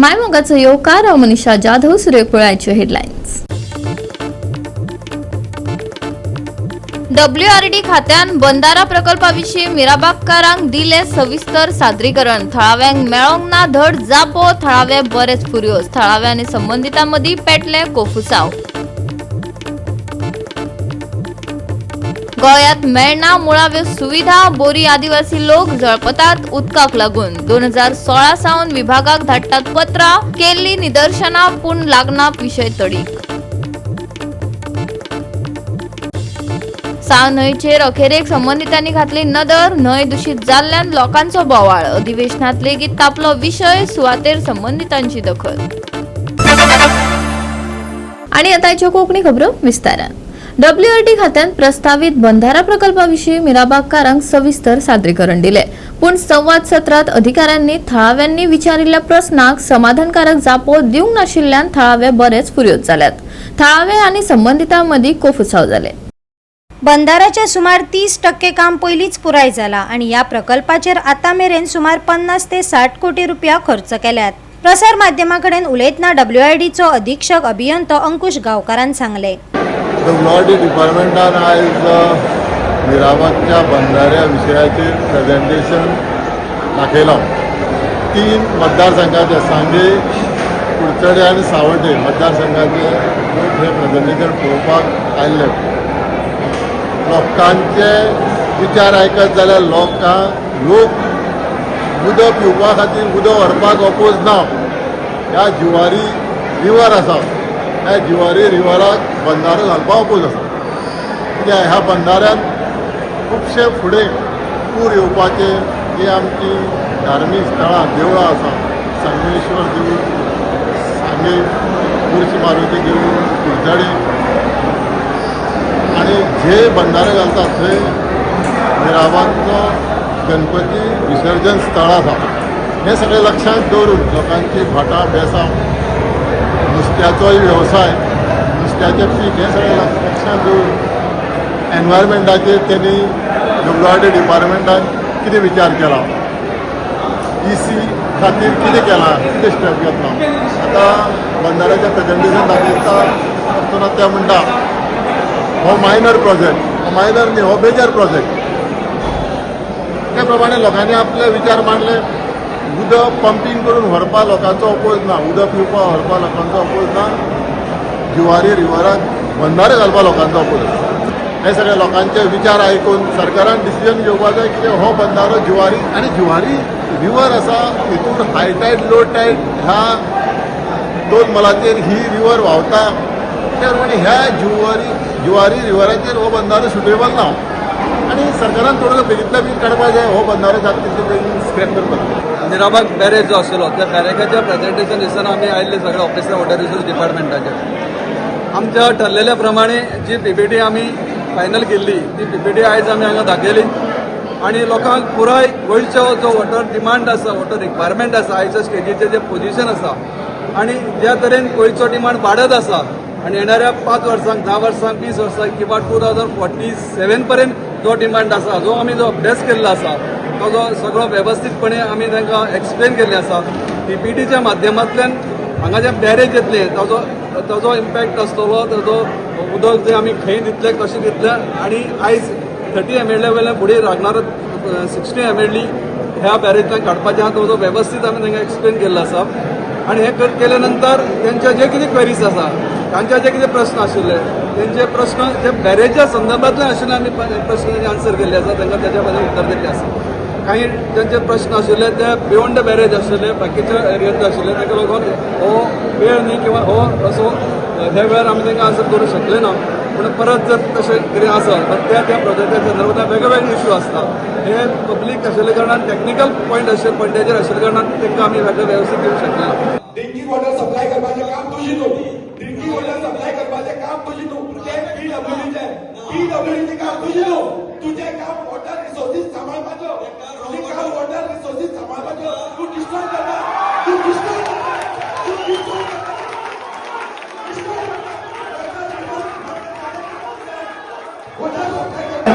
मायमोगाचं योकार Manisha Jadhav सूर्यकुळाचे headlines. WRD खात्यान बंधारा प्रकल्पाविषयी मिराबागकारांक दिले सविस्तर सादरीकरण। थळाव्यांक मेळोंक ना धड जापो, थळावे बरेच फुर्योज। थळावे आनी संबंधितांमदी पेटले कोफुसाव। गोयात मेळना मुळाव्यो सुविधा, बोरी आदिवासी लोक जळपतात उदकाक लागून। 2016 सावन विभागाक धाडटात पत्रां, केल्ली निदर्शना पूण लागना विशय तडीक। साव न्हंयचेर अखेरेक संबंधितांनी घातली नदर, न्हंय दूषित जाल्ल्यान लोकांचो बोवाळ। अधिवेशनात लेगीत तापलो विशय, सुवातेर संबंधितांची दखल। आणि आताच्यो कोंकणी खबरो विस्तारान। WRD खात्यान प्रस्तावित बंधारा प्रकल्पाविषयी मिराबागकारांक सविस्तर सादरीकरण दिले, पूण संवाद सत्रात अधिकाऱ्यांनी थळाव्यांनी विचारिल्ल्या प्रस्नाक समाधानकारक जापो दिवंक नाशिल्ल्यान थळावे बरेच फुर्योज जाल्यात। थळावे आनी संबंधितांमदी कोफुसाव जाले। बंधाराचे सुमार 30% काम पयलींच पुराय जाला आणि या प्रकल्पाचेर आता मेरेन सुमार 50 ते 60 कोटी रुपया खर्च केल्यात। प्रसार माध्यमांकडेन उलयतना WRDचो अधीक्षक अभियंतो अंकुश गांवकारान सांगले। WRD डिपार्टमेंटान आयज मिराबागच्या बंधाऱ्या विशयाचेर प्रेजेंटेशन दाखयलां। 3 मतदारसंघाचे सांगे, कुडचडे आनी सावड्डे मतदारसंघाचे लोक हे प्रेजेंटेशन पळोवपाक आयिल्ले। लोकांचे विचार आयकत जाल्यार लोक उदक पिवपा खातीर उदक व्हरपाक अपोज ना। ह्या जुवारी रिवर आसा, ह्या जुवारी रिवराक बंधारो घालपाक अपोज आसा। कित्याक ह्या बंधाऱ्यान खुबशे फुडें पूर येवपाचे जी आमची धार्मीक स्थळां देवळां आसा, संगमेश्वर देवूळ, सांगे कुर्ची मारुती देवूळ, कुडचडे आनी जे बंधारे घालतात थंय मिराबागचो गणपती विसर्जन स्थळ आसा। हे सगळें लक्षांत दवरून लोकांची भाटां बेसांव, नुस्त्याचोय वेवसाय, नुस्त्याचें पीक हें सगळें लक्षांत दवरून एनवायरमेंटाचेर तेणी WRD डिपार्टमेंटान कितें विचार केला, EC खातीर कितें केलां, कितें स्टेप घेतला। आतां बंधाऱ्याचें प्रेजेंटेशन दाखयता आसतना ते म्हणटा हो मायनर प्रोजेक्ट, हो मायनर न्ही, हो मेजर प्रोजेक्ट। त्या प्रमाणे लोकांनी आपले विचार मांडले। उदक पंपींग करून व्हरपा लोकांचो अपोज ना, उदक पिवपा व्हरपा लोकांचो अपोज ना, जुवारी रिवराक बंधारे घालपा लोकांचो अपोज आसा। हे सगळे लोकांचे विचार आयकून सरकारान डिसिजन घेवपाक जाय की हो बंधारो जुवारी आनी जुवारी रिवर आसा, हितून हाय टायड लो टायड ह्या 2 मलाचेर ही रिवर व्हांवता। त्या प्रमाणे ह्या जुवारी रिवराचेर हो बंधारो सुटेबल ना आनी सरकारान थोडो बेगींतल्या बेगीन काडपाक जाय। हो बंधारो जाता तितले बेगीन स्क्रॅप करपाक। मिराबाग बॅरेज जो आशिल्लो त्या बॅरेजाच्या प्रेजेंटेशन दिसताना आमी आयिल्ले सगळे ऑफिसर वॉटर रिसोर्स डिपार्टमेंटाचे आमच्या ठरलेल्या प्रमाणे जी PPT आमी फायनल केल्ली ती PPT आयज आमी हांगा दाखयली आनी लोकांक पुराय गोंयचो जो वॉटर डिमांड आसा, वॉटर रिक्वायरमेंट आसा, आयच्या स्टेजीचें जें पोजिशन आसा आनी ज्या तरेन गोंयचो डिमांड वाडत आसा आनी येणाऱ्या 5 वर्सांक 10 वर्सांक 20 वर्सांक किंवा 2047 पर्यंत जो डिमांड आसा, जो आमी जो अभ्यास केल्लो आसा तो जो सगळो वेवस्थीतपणे आमी तांकां एक्सप्लेन केल्लें आसा। PPTच्या माध्यमांतल्यान हांगा जे बॅरेज येतले ताजो इम्पॅक्ट आसतलो, ताजो उदक जे आमी खंय दितले, कशें दितले आनी आयज 30 MLA वयल्यान फुडें लागणारो 60 MLA ह्या बॅरेजांतल्यान काडपाचें आहा, तो वेवस्थीत आमी तांकां एक्सप्लेन केल्लो आसा। आनी हे केले नंतर तेंचे जे कितें क्वेरीज आसा, तांचे जे कितें प्रश्न आशिल्ले तेंचे प्रश्न जे बॅरेजा संदर्भांतले आशिल्ले आमी प्रश्नांचे आन्सर केल्ले आसा, तांकां तेच्या बद्दल उत्तर दिल्लें आसा। काही ज्यांचे प्रश्न आशिल्ले ते बियोंड द बॅरेज आशिल्ले, बाकीच्या एरियांत आशिल्ले, ताका लागून हो वेळ न्ही किंवा हो असो ह्या वेळार आमी तांकां आन्सर करूंक शकले ना। पूण परत जर तशें कितें आसत तर त्या प्रोजेक्टा संदर्भांत वेगळे इश्यू आसता। हे पब्लीक आशिल्ले कारणान टॅक्निकल पॉयंटाचेर आशिल्ले कारणान तांकां आमी वेगळे वेवस्थीत दिवंक शकले ना। ड्रिंकिंग वॉटर सप्लाय करपाचें काम तुजी न्हू, ड्रिंकिंग वॉटर सप्लाय करपाचें काम तुजी न्हू, तें PWDचें काम तुजी न्हू। तुजें काम वॉटर रिसोर्सीस सांबाळपाचो, तुजें काम वॉटर रिसोर्सीस सांबाळपाचो। तूं डिस्ट्रॉय करता, तूं डिस्ट्रॉय करता, तूं डिस्ट्रॉय करता, वॉटर सप्लाय करता।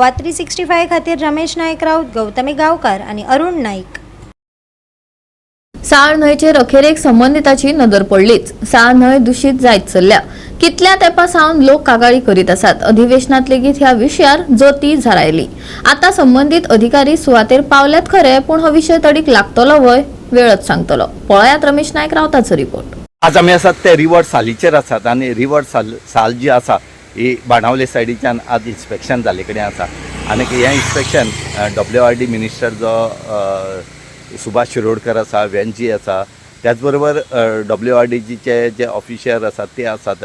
गोवा 365 खातीर रमेश नायक राऊत, गौतमी गांवकार आणि अरुण नाईक. साळ न्हंयचेर अखेर एक संबंधिताची नदर पडलीच. साळ न्हंय दूषित जायत चल्ल्या. कितल्या तेंपासावन लोक कागाळी करीत आसात. अधिवेशनात लेगीत ह्या विशयार जोती झरायली. आता संबंधित अधिकारी सुवातेर पावल्यात खरे, पूण हो विशय तडीक लागतलो वय वेळच सांगतलो. पळयात रमेश नायक रावताचो रिपोर्ट. आज आमी आसात ते रिवर सालीचेर आसात आनी रिवर साल जी आसा ही बाणावले सायडीच्यान आज इन्स्पेक्शन जाले कडेन आसा आनी हें इन्स्पेक्शन WRD मिनिस्टर जो सुभाष शिरोडकर आसा, वेंजी आसा, त्याच बरोबर WRDचे जे ऑफिशियर आसात ते आसात,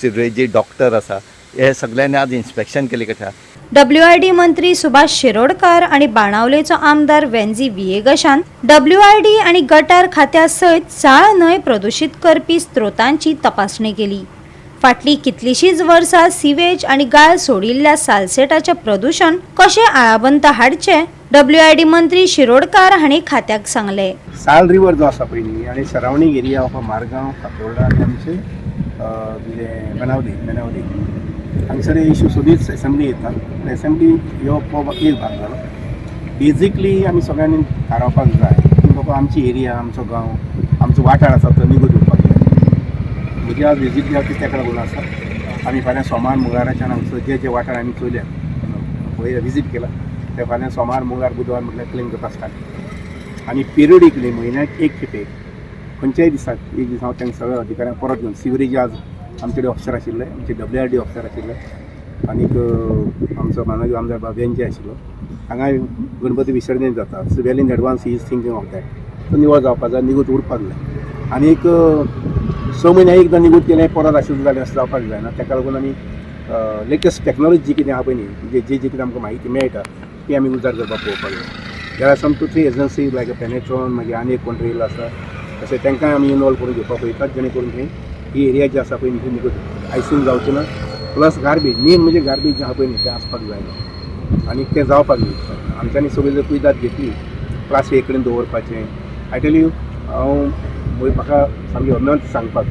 सिरवेजी डॉक्टर आसा, हे सगळ्यांनी आज इन्स्पेक्शन केले कशा. WRD मंत्री सुभाष शिरोडकर आणि बाणावलेचो आमदार वेंजी विएगशान WRD आणि गटार खात्या सयत साळ न्हंय प्रदूषित करपी स्त्रोतांची तपासणी केली. फाटली कितलीशीच वर्सां सिवेज आणि गाळ सोडिल्ल्या सालसेटाचे प्रदूषण कशें आळाबंत हाडचे WRD मंत्री शिरोडकार हांणी खात्याक सांगले. साल रिवर जो आसा पयली आनी surrounding area of Margao, Fatorda आनी आमचे बेनावली हांगसर इश्यू सोदीत एसेंब्ली येतात. एसेंब्ली हो एक भाग जालो. बेजिकली आमी सगळ्यांनी थारावपाक जाय की बाबा आमची एरिया, आमचो गांव, आमचो वाठार आसा तो निगो दिवपाक जाय. म्हजी आज विजीट जी तेका लागून आसा. आमी फाल्यां सोमार मंगळाराच्यान हांगसर जे वाठार आमी चोयल्या पळय विजीट केला ते फाल्यां सोमार मंगळार बुधवार म्हटल्यार क्लीन करपाक स्टार्ट. आनी पिरियडिकली म्हयन्याक एक खेपे खंयच्याय दिसाक एक दीस हांव तांकां सगळ्या अधिकाऱ्यांक परत घेवन सिवरेज आज आमचे कडेन ऑफिसर आशिल्ले, आमचे WRD ऑफिसर आशिल्ले, आनीक आमचो माननीय आमदार बेंजी आशिल्लो. हांगा गणपती विसर्जन जाता. Well in advance he is thinking of that. तो निवळ जावपाक जाय, निगूत उरपाक जाय. आनीक 6 म्हयन्या एकदां निगूत केलें परत आशिल्लें जाल्यार असं जावपाक जायना. ताका लागून आमी लेटस्ट टॅक्नॉलॉजी जी कितें आहा पळय न्ही, जे कितें आमकां म्हायती मेळटा ती आमी उजार करपाक पळोवपाक जाय. देर आर सम 2-3 एजन्सी लायक पेनेट्रॉन, मागीर आनी एक कोण रेल आसा, तशें तांकां आमी इनवॉल्व करून घेवपाक पळयतात, जेणे करून ही एरिया जी आसा पळय न्ही निगूत आयसींग जावचें ना. प्लस गार्बेज, मेन म्हणजे गार्बेज जे आहा पळय न्ही तें आसपाक जायना आनी तें जावपाक जाय. आमच्यांनी सगळी जर कुयदाद घेतली प्लास्टीक एक कडेन दवरपाचें. आय टेल यू, हांव म्हाका सामकें अनंत सांगपाक,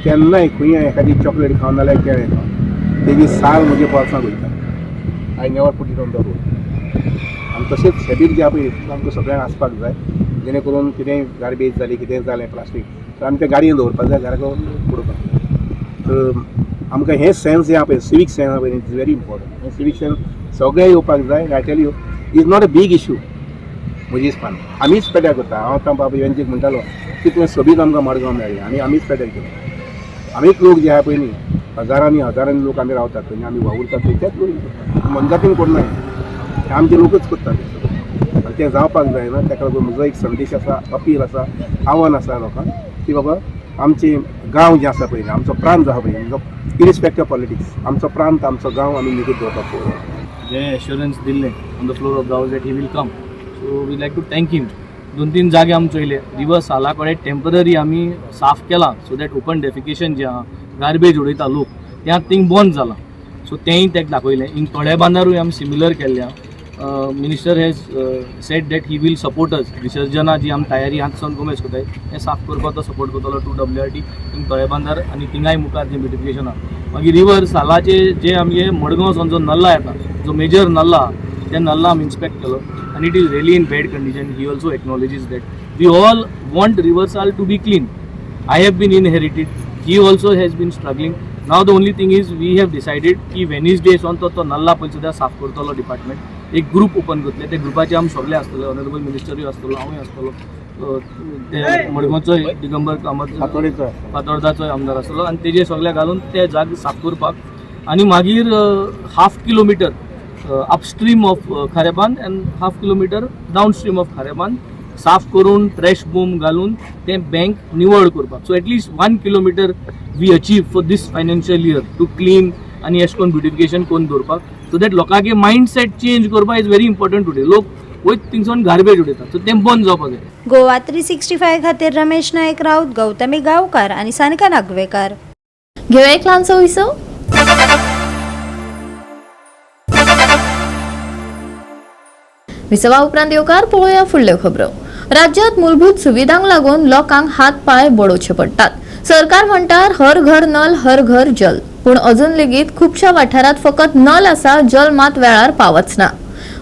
केन्नाय खंय एखादी चॉकलेट खावन नाल्यार केळें खावन तेजी साल म्हज्या बोल्सांत वयता. I never put it on the road. आनी तशेंच हॅबीट जे आहा पळय आमकां सगळ्यांक आसपाक जाय, जेणे करून कितेंय गार्बेज जाली, कितेंय जालें प्लास्टीक तर आमी तें गाडयेन दवरपाक जाय, घरा उडोवपाक. तर आमकां हें सेन्स जे आहा पळय, सिवीक सेन्स आहा पळय, इट इज व्हेरी इम्पॉर्टंट. हें सिवीक सेन्स सगळें येवपाक जाय. I tell you, is not a big issue. म्हजी हिसपान आमीच पेड्यार करता. हांव आतां बाबा वेंचीक म्हणटालो की तुवें सोबीत आमकां मडगांव मेळ्ळें आनी आमीच पेड्यार केलें. आमीच लोक जे आहा पळय न्ही, हजारांनी लोक आमी रावतात थंय, आमी वावुरतात थंय, तेच लोक मनजातीन कोन्नाय, ते आमचे लोकच करतात आनी तें जावपाक जायना. ताका लागून म्हजो एक संदेश आसा, अपील आसा, आव्हान आसा लोकांक की बाबा आमचे गांव जे आसा पळय, आमचो प्रांत जो आहा पळय, इरिस्पेक्ट ऑफ पॉलिटिक्स, आमचो प्रांत, आमचो गांव आमी निगूत दवरपाक पळोवया. जे एश्युरन्स दिल्ले on the floor of the house that he will come, so we like to thank him. 2-3 जागे आमी चोयले. रिवर साला कडेन टेम्पररी आमी साफ केला सो दॅट ओपन डेफिकेशन जे आहा, गार्बेज उडयता लोक, तें थिंग बंद जाला. सो तेंय ताका दाखयलें. इन थोड्या बांदारूय आमी सिमिलर केल्ल्या. Minister has said that he will support us. विसर्जना जी आमी तयारी हातसून कोमेस करताय हें साफ करपाक तो सपोर्ट करतलो टू WRD इन थोड्या बांदार आनी थिंगाय मुखार जें ब्युटिफिकेशन आहा. मागीर रिवर सालाचे जे आमगे मडगांवसून जो नल्ला येता, जो मेजर नल्ला आहा, त्या नल्ला आमी इन्स्पेक्ट केलो and it is really in bad condition. He also acknowledges that we all want river sal to be clean. I have been inherited. He also has been struggling. Now the only thing is we have decided ki Wednesday on to nalla पळय सुद्दां साफ करतलो department. एक group open करतले. त्या ग्रुपाचे आमी सगळे आसतले. ऑनरेबल मिनिस्टरूय आसतलो, हांवूय आसतलो, ते मडगांवचो दिगंबर कामत फातोर्डाचो आमदार आसतलो आनी तेजे सगळे घालून ते जाग साफ करपाक. आनी मागीर 1/2 kilometre upstream of Kharebandh and 1/2 kilometre downstream of Kharebandh साफ करून ट्रॅश बूम घालून ते बँक निवळ करपाक. So at least 1 kilometre we achieve for this financial year to clean आनी एश कोन ब्युटिफिकेशन करून दवरपाक. सो दॅट लोकांगे मायंडसेट चेंज करपाक इज व्हेरी इम्पॉर्टंट टुडे. लोक वयत थिंगसून गार्बेज उडयतात, सो तें बंद जावपाक जाय. गोवा 365 खातीर रमेश नायक राऊत, गौतमी गांवकार आणि सानिका नागवेकर. घेऊया एक ल्हानसो विसव. विसवा उपरांत येवकार पळोवया फुडल्यो खबरो. राज्यात मूलभूत सुविधांक लागून लोकांक हात पाय बडोवचे पडटात. सरकार म्हणटा हर घर नल हर घर जल, पूण अजून लेगीत खुबशा वाठारात फकत नल आसा, जल मात वेळार पावच ना.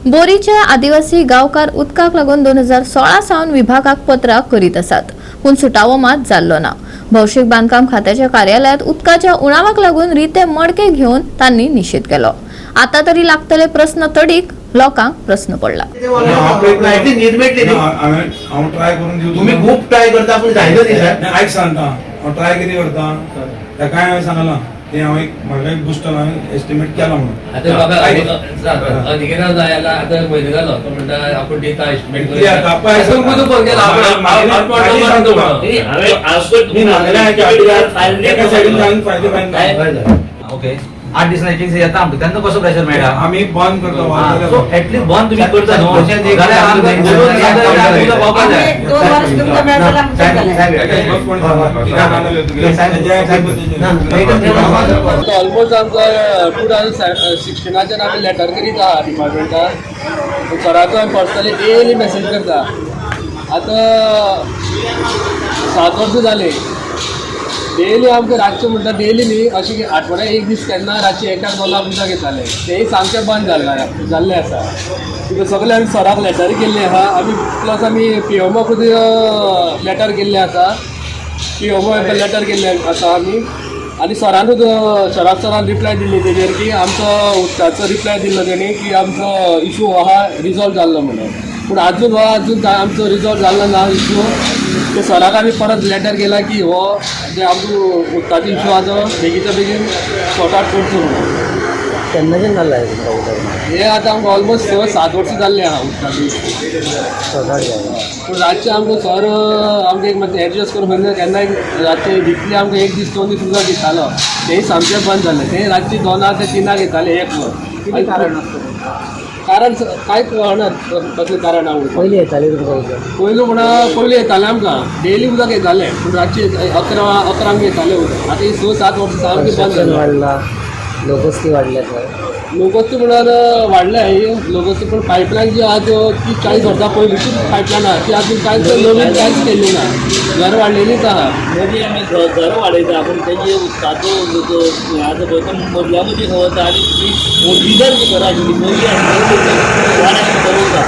बोरीच्या आदिवासी गांवकार उदकाक लागून 2016 सावन विभागाक पत्रां करीत आसात, पूण सुटावो मात जाल्लो ना. भौशीक बांदकाम खात्याच्या कार्यालयात उदकाच्या उणावाक लागून रिते मडके घेवन तांणी निशेध केलो. आता तरी लागतले प्रस्न तडीक लोकांक प्रस्न पडला. हांव ट्राय करून दिवं. तुम्ही खूप ट्राय करता पण जायना न्ही सर. आयक सांगता हांव ट्राय कितें करता ताका हांवें सांगलां ते हांव म्हाका एक बुस्टर हांवें एस्टिमेट केला म्हणून. आता म्हाका अधिकारा जायला आता म्हयनो जालो तो म्हणटा आपूण दिता एस्टिमेट कित्याक करता. कापाय असं कुठं फोन केला आपण हांवें एका सायडीन जावन फायदे पायना. ओके 8 दिसांनी येता आमकां तेन्ना कसो प्रेशर मेळटा. आमी बंद करता सो वाज एटलीस्ट बंद तुम्ही करता न्हू जाल्यार आमकां बोलून पावपाक जाय. ऑलमोस्ट आमकां 2016 आमी लेटर करीत आहा डिपार्टमेंटाक. सराचो हांवें पर्सनली डेली मेसेज करता. आतां 7 वर्सां जाली. डेली आमकां रातचें म्हणटा डेली न्ही अशी आठवड्याक एक दीस केन्ना रातचे 1-2 उदक येताले तेय सामकें बंद जाल्लें आसा. कित्याक सगळे आमी सराक लेटर केल्ली आहा. आमी प्लस आमी PMOक लेटर केल्लें आसा. PMO लेटर केल्लें आसा आमी. आनी सरानूच सरान रिप्लाय दिल्ली तेजेर की आमचो उदकाचो रिप्लाय दिल्लो तेणी की आमचो इशू हो आहा रिजॉल्व जाल्लो म्हणून. पूण अजून आमचो रिजॉल्व जाल्लो ना इशू. ते सराक आमी परत लेटर केला की हो जे आमचो उदकाचो इशू आहा तो बेगीच्या बेगीन सॉर्ट आउट करचो म्हणून. केन्नाच्यान जाल्ला हे आतां आमकां ऑलमोस्ट 7 वर्सां जाल्लीं आहा उदकाचो इशू. पूण रातचे आमकां सर आमकां एक मातशें एडजस्ट करून खंय केन्नाय रातचे वीकली आमकां 1 दीस 2 दीस उदक दितालो. तेय सामकें बंद जालें. ते रातची 2 ते 3 येताले 1 वर. कितें कारण कांय कळना कसलें कारण आवड. पयलीं येताली पयलू म्हणून पयलीं येतालें आमकां डेली उदक येतालें. पूण रातचे 11 येतालें उदक. आतां ही 6-7 वर्सां सामकें बंद जालें. वाडला लोकवस्ती वाडल्या लोकवस्ती म्हणून वाडल्या लोकवस्ती. पण पायपलायन जी आहा त्यो ती 40 वर्सां पयलींचीच पायपलायन आहा. ती आजून कांयच नवीन कांयच केल्ली ना. घरां वाडलेलीच आहा. म्हणजे आमी घरां वाडयता पूण तेजे उदकाचो आतां पळयता मदल्या मदीं वता आनी ओरिजिनल घरां आशिल्लीं पयलीं आशिल्लीं वाड्याक बरोवता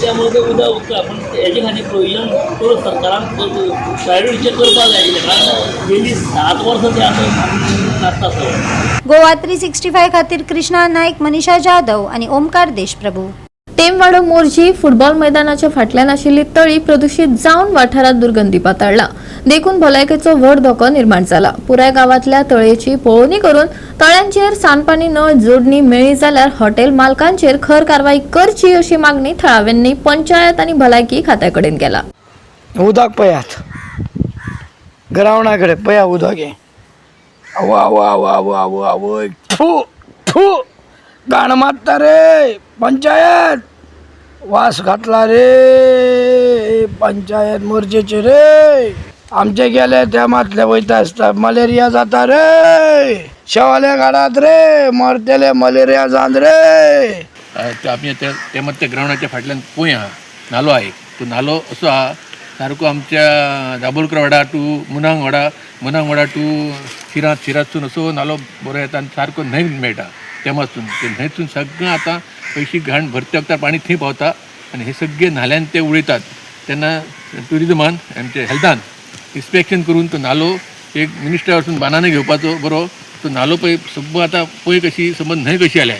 त्यामुळे ते उदक पूण हेजे खातीर प्रोविजन करून सरकारान प्रायोरिटीचेर करपाक जाय आशिल्लें. कारण गेलीं 7 वर्सां ते आतां नासता सर. गोवा 365 खातीर कृष्णा नाईक, मनीषा जाधव आणि ओमकार देशप्रभू. टेमवाडो मोर्जी फुटबॉल मैदानाच्या फाटल्यान आशिल्ली तळी प्रदूषित जावन वाठारात दुर्गंधी पातळ्ळा. देखून भलायकेचो व्हड धोको निर्माण जाला. पुराय गावातल्या तळयेची पळोवणी करून तळ्यांचेर सांडपाणी नळ जोडणी मेळ्ळी जाल्यार हॉटेल मालकांचेर खर कारवाई करची अशी मागणी थळाव्यांनी पंचायत आणि भलायकी खात्याकडेन केला. उदक पयात ग्रावंडा कडेन पया उदक हें आवय आवय आवय आवय आवय थू थू घाण मारता रे पंचायत. वास घातला रे पंचायत मोर्जेचे रे. आमचे गेले त्या मातले वयता आसता मलेरिया जाता रे. शेवाले गाडात रे मरतेले मलेरिया जावन रे. आमी ते मात त्या ग्रावंडाच्या फाटल्यान पळय आहा नालो आहा एक. तो नालो असो आहा सारको आमच्या दाबोलकर वाडा टू मुनांग वाडा टू शिरातसून असो नालो बरो येता आनी सारको न्हंय मेळटा. तेमातसून ते न्हंयसून सगळें आतां पयशी घाण भरते वक्तार पाणी थंय पावता आनी हे सगळे न्हाल्यान ते उडयतात. तेन्ना ट्युरिजमान आमचे हेल्थान इन्स्पेक्शन करून तो नालो एक मिनिस्टर वचून बानाने घेवपाचो बरो. तो नालो पळय सगळो आतां पळय कशी समज न्हंय कशी जाल्या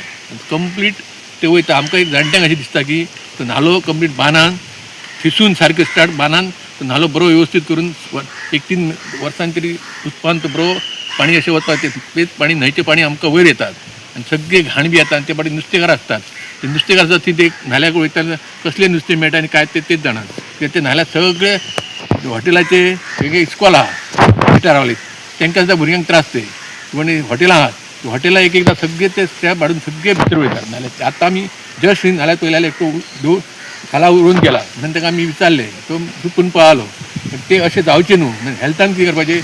कंप्लीट ते वयता. आमकां एक जाणट्यांक अशें दिसता की तो नालो कंप्लीट बांदान थिसून सारकें स्टार्ट बांदान तो नालो बरो वेवस्थीत करून 1-3 वर्सांनी तरी उत्पादन तो बरो पाणी अशें वचपाक तेच पाणी न्हंयचें पाणी आमकां वयर येतात आनी सगळे घाण बी येता. आनी ते पाटी नुस्तेकार आसतात. ते नुस्तेकार आसतात ते न्हाल्याक वयता कसलें नुस्तें मेळटा आनी काय तेच जाणात. कित्याक ते न्हाल्याक सगळे हॉटेलाचे वेगळे इस्कॉल आहा पिटा रावले तांकां सुद्दां भुरग्यांक त्रास ते. पूण हॉटेलां आहात हॉटेलां एकदां सगळे ते स्क्रॅप हाडून सगळे भितर वयतात नाल्यार. आतां आमी जस्ट नाल्यार पयल्यार एकटो खाला उडोवन गेला म्हणून ताका आमी विचारलें तो चुकून पळालो. ते अशें जावचें न्हू. हेल्थान कितें करपाचें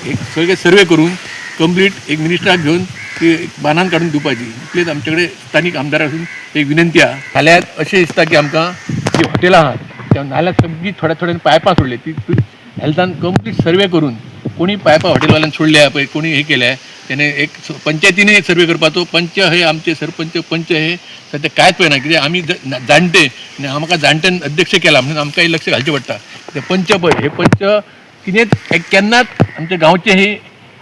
एक सगळे सर्वे करून कंप्लीट एक मिनिस्टराक घेवन ती बांदान काडून दिवपाची. इतलेच आमचे कडेन स्थानीक आमदारा वचून एक विनंती आहा. नाल्यार अशें दिसता की आमकां जी हॉटेलां आहात त्या नाल्यार सगळीं थोड्या पायपां सोडले ती हेल्थान कंप्लीट सर्वे करून कोणी पायपां हॉटेलवाल्यान सोडल्या पळय कोणी हे केल्या त्याने एक पंचायतीने सर्वे करपाचो. पंच हे आमचे सरपंच पंच हे सध्या कांयच पळयना, कित्याक आमी जाणटे आनी आमकां जाणट्यान अध्यक्ष केला म्हणून आमकां लक्ष घालचें पडटा. ते पंच पळय हे पंच कितेंच केन्नाच आमच्या गांवचे हे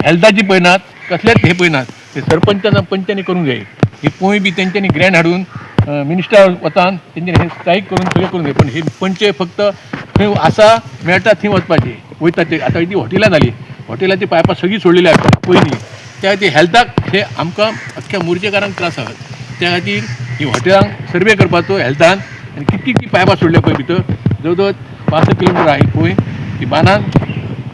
हेल्थाची पळयनात, कसलेच हे पळयनात. ते सरपंचान पंचांनी करूंक जाय. ही पोंय बी तेंच्यांनी ग्रँड हाडून मिनिस्टर वतान तेंच्यांनी हे स्ट्रायक करून सगळें करून जाय. पण हे पंच फक्त खंय आसा मेळटा थंय वचपाचें वयता. ते आतां ती हॉटेलां जाली, हॉटेलाची पायपां सगळीं सोडलेली आसता पयलीं. त्या खातीर हेल्थाक हे आमकां अख्ख्या मोर्चेकारांक त्रास आसात. त्या खातीर ही हॉटेलांक सर्वे करपाचो हेल्थान आनी कितकी ती पायपां सोडल्या पळय भितर जवळ जवळ 65 किलोमिटर आहा ही पळय. ती बांदान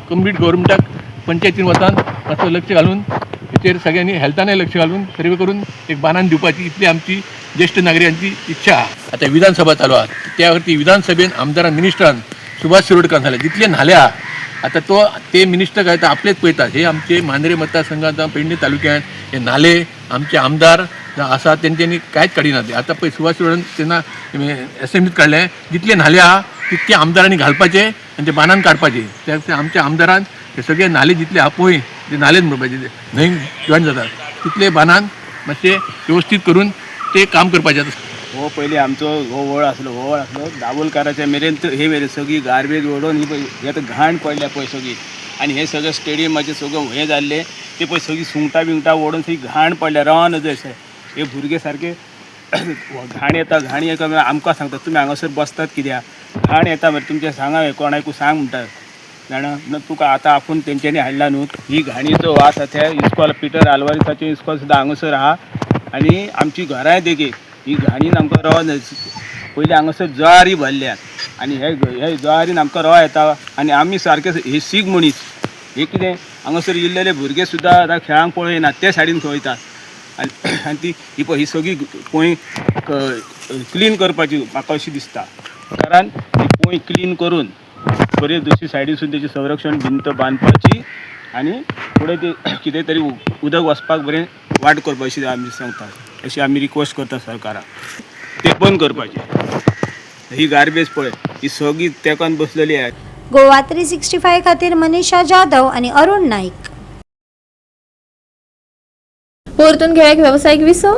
कंप्लीट गव्हर्मेंटाक पंचायतीन वतान मातसो लक्ष घालून हेचेर सगळ्यांनी हेल्थानय लक्ष घालून सर्वे करून एक बांदान दिवपाची इतली आमची ज्येश्ठ नागरिकांची इच्छा आहा. आतां विधानसभा चालू आहा, त्या खातीर विधानसभेन आमदारान मिनिस्टरान सुभाष शिरोडकर सांगलें जितले नाले आहा आतां ते मिनिस्टर काय तर आपलेच पळयतात. हे आमचे मांद्रे मतदारसंघात पेडणे तालुक्यात हे नाले आमचे आमदार आसा तेंच्यांनी कांयच काडिनात. आतां पळय सुभाष शिरोडन तेन्ना असेंब्लीत काडलें जितले नाले आहा तितके आमदारांनी घालपाचे आनी ते बांदान काडपाचे. त्या खातीर आमच्या आमदारान हे सगळे नाले जितले आहा पळय ते नालेच म्हणपाचे न्हंय जॉयन जातात तितले बांदान मातशे व्यवस्थीत करून ते काम करपाचें. हो पयलीं आमचो हो वळ आसलो दाबोलकाराच्या मेरेन हे मेरेन सगळी गार्बेज ओडून ही आतां घाण पडल्या पळय सगळी. आनी हे सगळें स्टेडियमाचें सगळं हें जाल्लें ते पळय सगळीं सुंगटां बिंगटां ओडून सगळी घाण पडल्या रावन अशें. हे भुरगे सारके घाण येता आमकां सांगतात तुमी हांगासर बसतात कित्याक घाण येता मरे तुमचें सांगा कोणाकू सांग म्हणटात जाणा. तुका आतां आपूण तेंच्यांनी हाडला न्हू ही घाणीचो वास आसा त्या इस्कॉल पिटर आल्वारिसाचें इस्कॉल सुद्दां हांगासर आहा. आनी आमची घरांय देखीक ही घाणीन आमकां रवा पयलीं हांगासर जळारी भरल्यात आनी हे जळारीन आमकां रवा येता. आनी आमी सारके हे सीग मनीस हे कितें हांगासर इल्लेले भुरगे सुद्दां आतां खेळांक पळयनात ते सायडीन खवयतात. आनी ती ही पळय ही सगळी पोंय क्लीन करपाची म्हाका अशी दिसता. कारण ही पोंय क्लीन करून बरे दुसरी सायडीसून तेची संरक्षण भिंत बांदपाची आनी फुडें ते कितें तरी उदक वचपाक बरें वाट करपाची आमी सांगतात. अशी आमी रिक्वेस्ट करता सरकाराक ते बंद करपाचें. ही गार्बेज पळय ही सगळी तेंकान बसलेली आहे. गोवा 365 खातीर मनीषा जाधव आणि अरुण नाईक. परतून घेऊया एक व्यावसायिक विसव.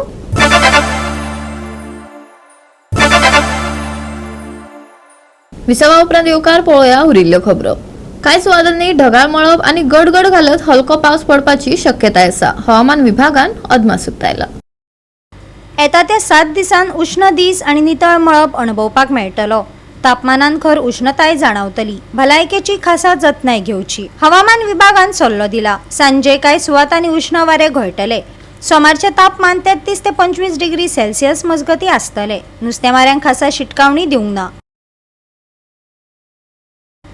विसवा उपरांत येवकार पळोवया उरिल्ल्यो खबरो. कांय सुवातांनी ढगाळ मळब आनी गडगड घालत हलको पावस पडपाची शक्यताय आसा. हवामान विभागान अदमास उक्तायला. येता त्या 7 दिसान उष्ण दीस आणि नितळ मळब अणभवपाक मेळटलो. तापमानान खर उष्णताय जाणवतली. भलायकेची खासा जतनाय घेवची हवामान विभागान सल्लो दिला. सांजे कांय सुवातांनी उष्ण वारे घोळटले. सोमारचे तापमान 33 ते 25 डिग्री सेल्सियस मजगती आसतले. नुस्तेमाऱ्यांक खासा शिटकावणी दिवंक ना.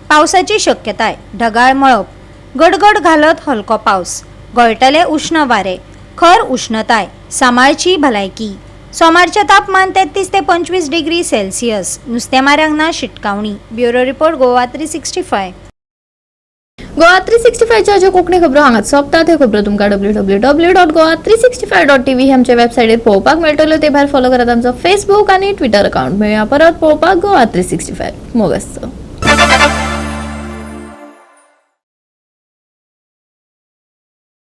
पावसाची शक्यताय ढगाळ मळब गडगड घालत हलको पावस गळटले उष्ण वारे खर उष्णताय सांबाळची भलायकी. सोमारचे तापमान 33 ते 25 डिग्री सेल्सियस. नुस्तेमाऱ्यांक ना शिटकावणी. Bureau report Goa 365. गोवा 365च्या ज्यो कोंकणी खबरो हांगाच सोंपतात हे खबरो तुमकां www.goa365.tv हे आमच्या वेबसायटीर पळोवपाक मेळटल्यो. ते भायर फॉलो करात आमचो फेसबूक आनी ट्विटर अकाउंट. मेळया परत पळोवपाक गोवा 365. मोग आसचो.